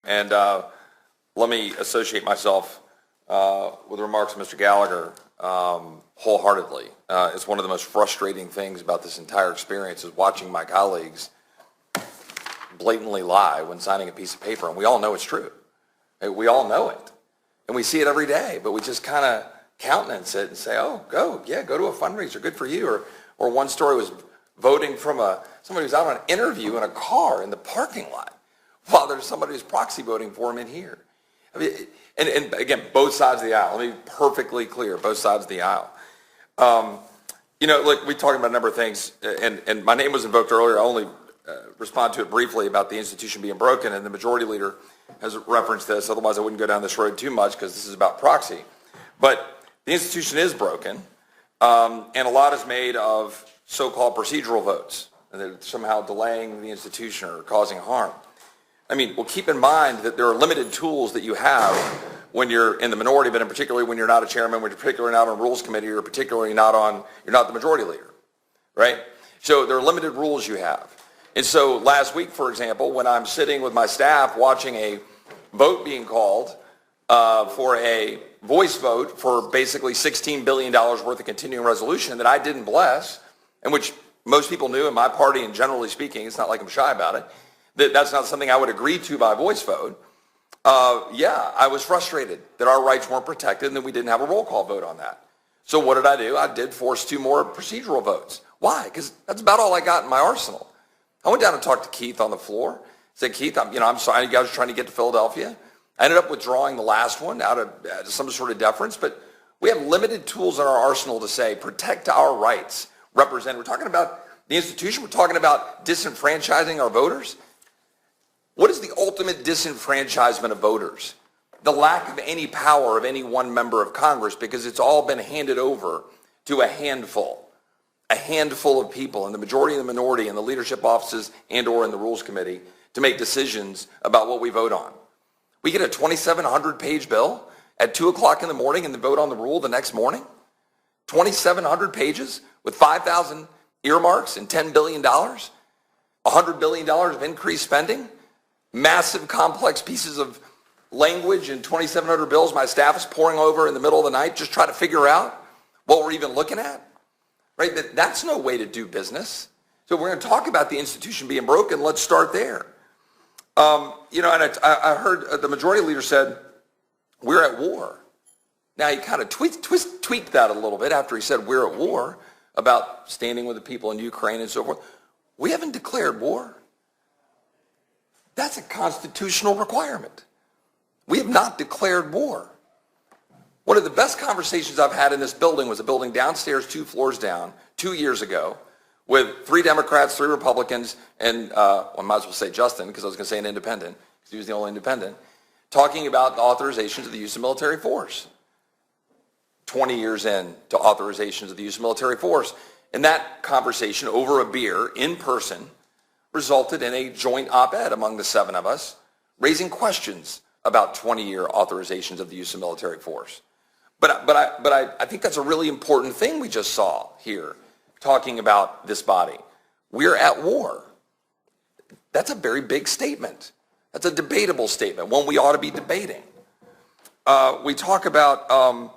And let me associate myself with the remarks of Mr. Gallagher wholeheartedly. It's one of the most frustrating things about this entire experience is watching my colleagues blatantly lie when signing a piece of paper, and we all know it's true. We all know it, and we see it every day, but we just kind of countenance it and say, oh, go to a fundraiser, good for you. Or one story was voting from somebody who's out on an interview in a car in the parking lot while there's somebody who's proxy voting for him in here. I mean, and again, both sides of the aisle. Let me be perfectly clear, both sides of the aisle. Look, we talked about a number of things, and my name was invoked earlier. I only respond to it briefly about the institution being broken, and the majority leader has referenced this. Otherwise, I wouldn't go down this road too much because this is about proxy. But the institution is broken, and a lot is made of so-called procedural votes, and they're somehow delaying the institution or causing harm. I mean, well, keep in mind that there are limited tools that you have when you're in the minority, but in particular when you're not a chairman, when you're particularly not on a rules committee, or particularly you're not the majority leader, right? So there are limited rules you have. And so last week, for example, when I'm sitting with my staff watching a vote being called for a voice vote for basically $16 billion worth of continuing resolution that I didn't bless, and which most people knew in my party, and generally speaking, it's not like I'm shy about it, that's not something I would agree to by voice vote. I was frustrated that our rights weren't protected and that we didn't have a roll call vote on that. So what did I do? I did force 2 more procedural votes. Why? Because that's about all I got in my arsenal. I went down and talked to Keith on the floor. Said, Keith, I'm sorry, you guys are trying to get to Philadelphia. I ended up withdrawing the last one out of some sort of deference, but we have limited tools in our arsenal to say, protect our rights. We're talking about the institution. We're talking about disenfranchising our voters. What is the ultimate disenfranchisement of voters? The lack of any power of any one member of Congress, because it's all been handed over to a handful of people in the majority and the minority in the leadership offices and or in the Rules Committee to make decisions about what we vote on. We get a 2,700-page bill at 2 o'clock in the morning and then vote on the rule the next morning? 2,700 pages with 5,000 earmarks and $10 billion? $100 billion of increased spending? Massive complex pieces of language and 2,700 bills my staff is pouring over in the middle of the night just try to figure out what we're even looking at, right? That's no way to do business. So we're going to talk about the institution being broken. Let's start there. And I heard the majority leader said, we're at war. Now he kind of tweaked that a little bit after he said we're at war about standing with the people in Ukraine and so forth. We haven't declared war. That's a constitutional requirement. We have not declared war. One of the best conversations I've had in this building was a building downstairs 2 floors down 2 years ago with 3 Democrats, 3 Republicans, and I might as well say Justin because I was going to say an independent because he was the only independent, talking about the authorizations of the use of military force. 20 years in to authorizations of the use of military force. And that conversation over a beer in person resulted in a joint op-ed among the 7 of us, raising questions about 20-year authorizations of the use of military force. But I think that's a really important thing we just saw here, talking about this body. We're at war. That's a very big statement. That's a debatable statement, one we ought to be debating. We talk about,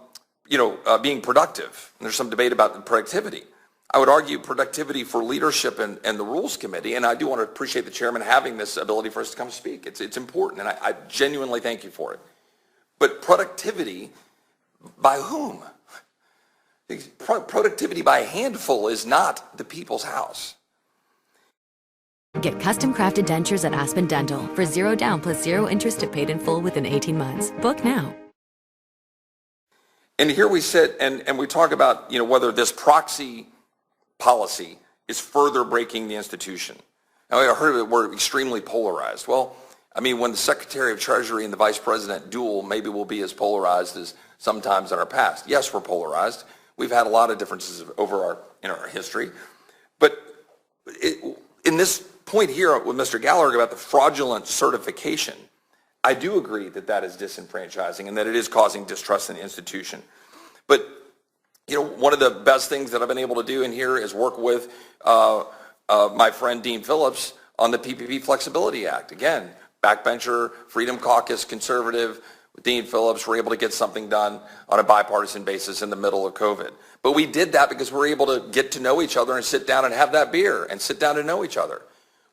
being productive. And there's some debate about the productivity. I would argue productivity for leadership and the Rules Committee, and I do want to appreciate the chairman having this ability for us to come speak. It's important, and I genuinely thank you for it. But productivity by whom? Productivity by a handful is not the people's house. Get custom-crafted dentures at Aspen Dental for 0 down plus 0 interest if paid in full within 18 months. Book now. And here we sit and we talk about, whether this proxy policy is further breaking the institution. Now, I heard that we're extremely polarized. Well, when the Secretary of Treasury and the Vice President duel, maybe we'll be as polarized as sometimes in our past. Yes, we're polarized. We've had a lot of differences in our history. But in this point here with Mr. Gallagher about the fraudulent certification, I do agree that is disenfranchising and that it is causing distrust in the institution. But one of the best things that I've been able to do in here is work with my friend Dean Phillips on the PPP Flexibility Act. Again, backbencher, Freedom Caucus, conservative, with Dean Phillips, were able to get something done on a bipartisan basis in the middle of COVID. But we did that because we were able to get to know each other and sit down and have that beer and sit down to know each other.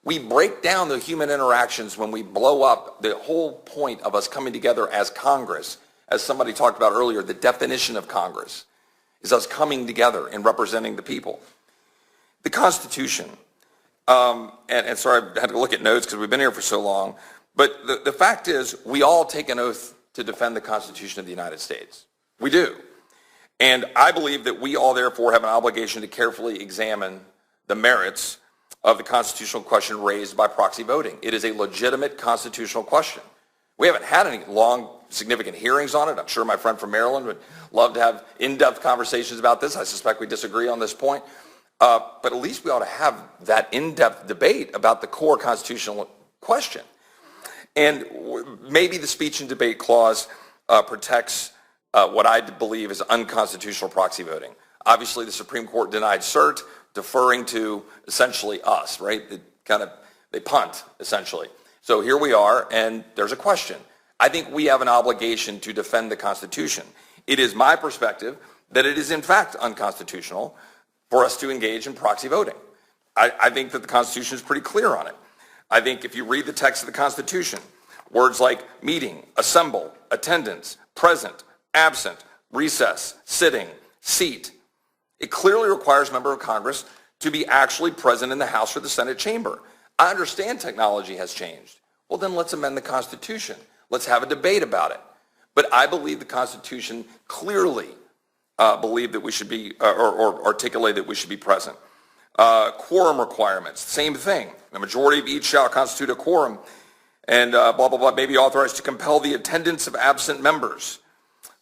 We break down the human interactions when we blow up the whole point of us coming together as Congress. As somebody talked about earlier, the definition of Congress is us coming together and representing the people. The Constitution, and sorry, I had to look at notes because we've been here for so long, but the fact is we all take an oath to defend the Constitution of the United States. We do. And I believe that we all therefore have an obligation to carefully examine the merits of the constitutional question raised by proxy voting. It is a legitimate constitutional question. We haven't had any long, significant hearings on it. I'm sure my friend from Maryland would love to have in-depth conversations about this. I suspect we disagree on this point. But at least we ought to have that in-depth debate about the core constitutional question. And maybe the speech and debate clause protects what I believe is unconstitutional proxy voting. Obviously, the Supreme Court denied cert, deferring to essentially us, right? They punt, essentially. So here we are, and there's a question. I think we have an obligation to defend the Constitution. It is my perspective that it is in fact unconstitutional for us to engage in proxy voting. I think that the Constitution is pretty clear on it. I think if you read the text of the Constitution, words like meeting, assemble, attendance, present, absent, recess, sitting, seat, it clearly requires a member of Congress to be actually present in the House or the Senate chamber. I understand technology has changed. Well, then let's amend the Constitution. Let's have a debate about it. But I believe the Constitution clearly believe that we should be, or articulate that we should be present. Quorum requirements, same thing. The majority of each shall constitute a quorum, and blah, blah, blah, may be authorized to compel the attendance of absent members.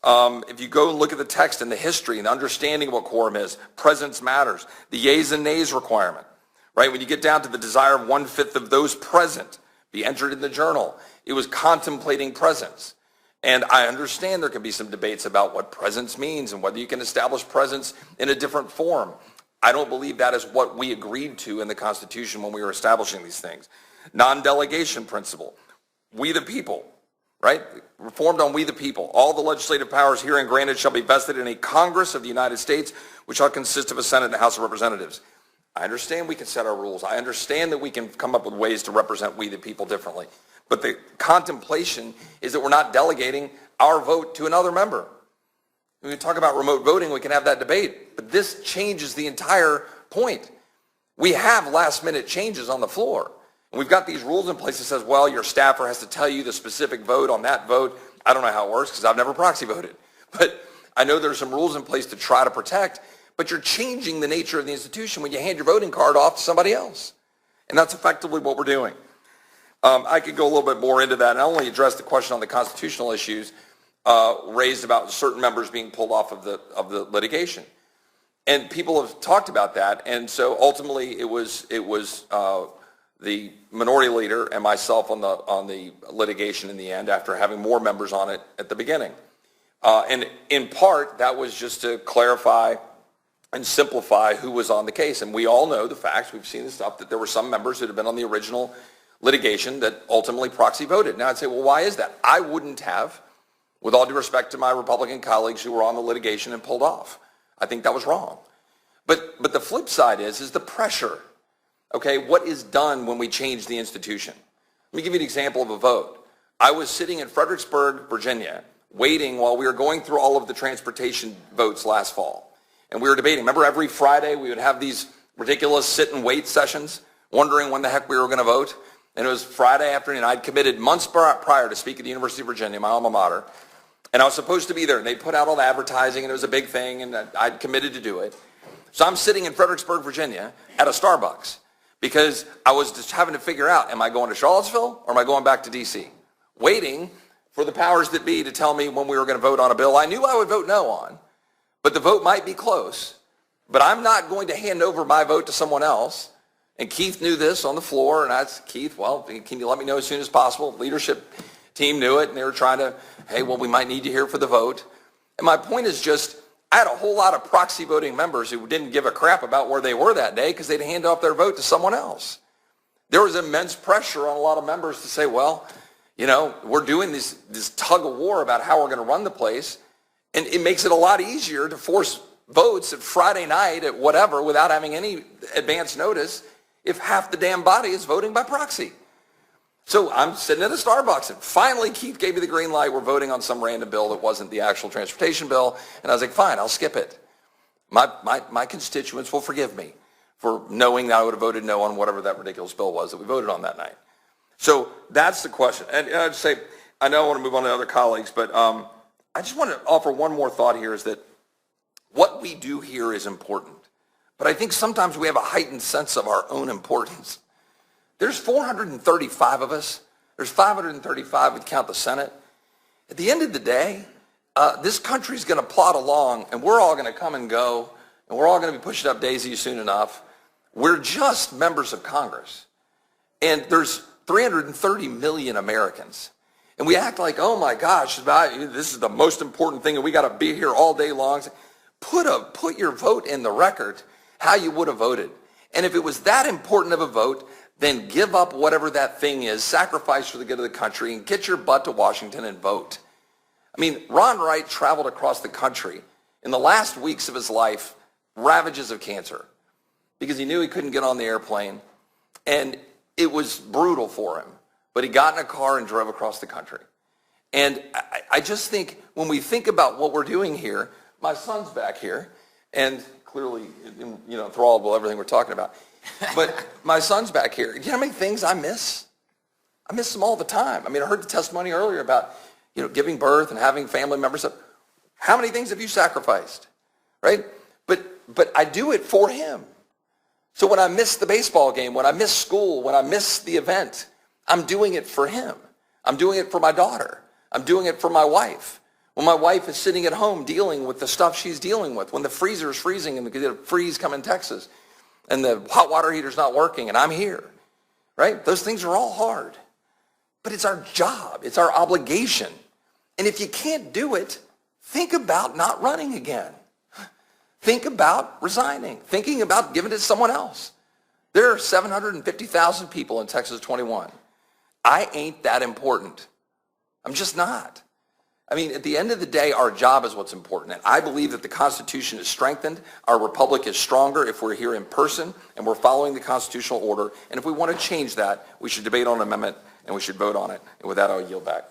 If you go and look at the text and the history and the understanding of what quorum is, presence matters. The yeas and nays requirement, right? When you get down to the desire of 1/5 of those present be entered in the journal, it was contemplating presence. And I understand there can be some debates about what presence means and whether you can establish presence in a different form. I don't believe that is what we agreed to in the Constitution when we were establishing these things. Non-delegation principle. We the people, right? Reformed on we the people. All the legislative powers herein granted shall be vested in a Congress of the United States, which shall consist of a Senate and a House of Representatives. I understand we can set our rules. I understand that we can come up with ways to represent we the people differently. But the contemplation is that we're not delegating our vote to another member. When we talk about remote voting, we can have that debate. But this changes the entire point. We have last-minute changes on the floor. And we've got these rules in place that says, well, your staffer has to tell you the specific vote on that vote. I don't know how it works because I've never proxy voted. But I know there's some rules in place to try to protect. But you're changing the nature of the institution when you hand your voting card off to somebody else. And that's effectively what we're doing. I could go a little bit more into that and only address the question on the constitutional issues raised about certain members being pulled off of the litigation. And people have talked about that. And so ultimately it was the minority leader and myself on the litigation in the end after having more members on it at the beginning. And in part, that was just to clarify and simplify who was on the case. And we all know the facts. We've seen the stuff that there were some members that had been on the original litigation that ultimately proxy voted. Now I'd say, well, why is that? I wouldn't have, with all due respect to my Republican colleagues who were on the litigation and pulled off. I think that was wrong. But the flip side is the pressure. Okay, what is done when we change the institution? Let me give you an example of a vote. I was sitting in Fredericksburg, Virginia, waiting while we were going through all of the transportation votes last fall. And we were debating. Remember, every Friday we would have these ridiculous sit and wait sessions, wondering when the heck we were going to vote. And it was Friday afternoon. I'd committed months prior to speak at the University of Virginia, my alma mater. And I was supposed to be there. And they put out all the advertising, and it was a big thing, and I'd committed to do it. So I'm sitting in Fredericksburg, Virginia, at a Starbucks, because I was just having to figure out, am I going to Charlottesville or am I going back to D.C.? Waiting for the powers that be to tell me when we were going to vote on a bill I knew I would vote no on, but the vote might be close. But I'm not going to hand over my vote to someone else. And Keith knew this on the floor, and I said, Keith, well, can you let me know as soon as possible? The leadership team knew it, and they were trying to, hey, well, we might need you here for the vote. And my point is just, I had a whole lot of proxy voting members who didn't give a crap about where they were that day because they'd hand off their vote to someone else. There was immense pressure on a lot of members to say, well, You know, we're doing this tug of war about how we're going to run the place, and it makes it a lot easier to force votes at Friday night at whatever without having any advance notice if half the damn body is voting by proxy. So I'm sitting at a Starbucks, and finally Keith gave me the green light. We're voting on some random bill that wasn't the actual transportation bill, and I was like, fine, I'll skip it. My constituents will forgive me for knowing that I would have voted no on whatever that ridiculous bill was that we voted on that night. So that's the question. And I'd say, I know I want to move on to other colleagues, but I just want to offer one more thought here, is that what we do here is important. But I think sometimes we have a heightened sense of our own importance. There's 435 of us. There's 535 if you count the Senate. At the end of the day, this country's going to plod along, and we're all going to come and go, and we're all going to be pushing up daisies soon enough. We're just members of Congress. And there's 330 million Americans. And we act like, oh my gosh, this is the most important thing, and we got to be here all day long. Put your vote in the record how you would have voted. And if it was that important of a vote, then give up whatever that thing is, sacrifice for the good of the country, and get your butt to Washington and vote. I mean, Ron Wright traveled across the country in the last weeks of his life, ravages of cancer, because he knew he couldn't get on the airplane, and it was brutal for him. But he got in a car and drove across the country. And I just think when we think about what we're doing here, my son's back here, and clearly, enthralled with everything we're talking about. But my son's back here. Do you know how many things I miss? I miss them all the time. I mean, I heard the testimony earlier about, giving birth and having family members. How many things have you sacrificed, right? But I do it for him. So when I miss the baseball game, when I miss school, when I miss the event, I'm doing it for him. I'm doing it for my daughter. I'm doing it for my wife. When my wife is sitting at home dealing with the stuff she's dealing with, when the freezer is freezing and the freeze come in Texas, and the hot water heater's not working, and I'm here, right? Those things are all hard. But it's our job. It's our obligation. And if you can't do it, think about not running again. Think about resigning. Thinking about giving it to someone else. There are 750,000 people in Texas 21. I ain't that important. I'm just not. I mean, at the end of the day, our job is what's important. And I believe that the Constitution is strengthened. Our republic is stronger if we're here in person and we're following the constitutional order. And if we want to change that, we should debate on an amendment and we should vote on it. And with that, I'll yield back.